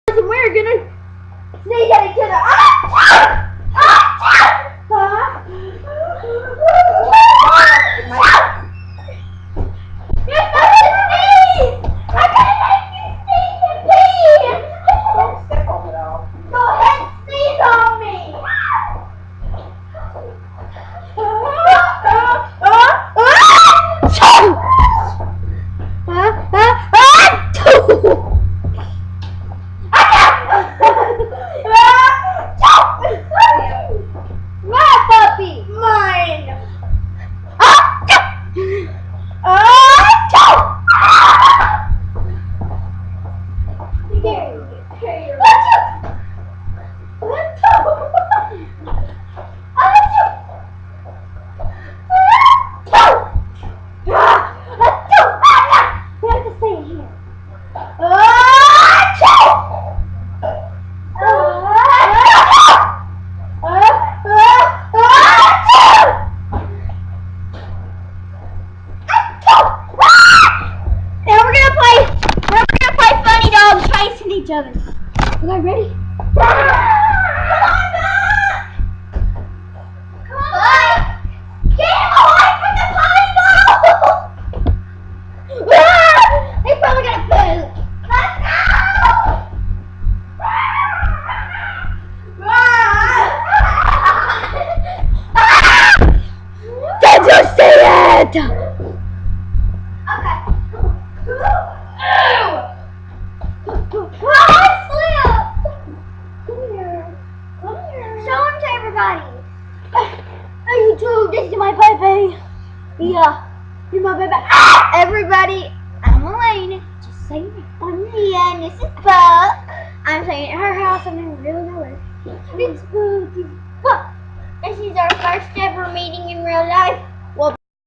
And we're gonna sneeze at each other. You're supposed to sneeze! I'm gonna make you sneeze and pee! Don't step on it all. Go ahead and sneeze on me! My puppy! Mine! Each other. You guys ready? Come on back! Come on! Get him away from the pineapple! He's probably gonna poop. Let's go! Did you see it? Okay. YouTube, this is my baby. Yeah, you're my baby. Everybody, I'm Elaine. Just saying it. I'm Mia, and this is Buck. I'm staying at her house. I'm in real nowhere. It's spooky. This is our first ever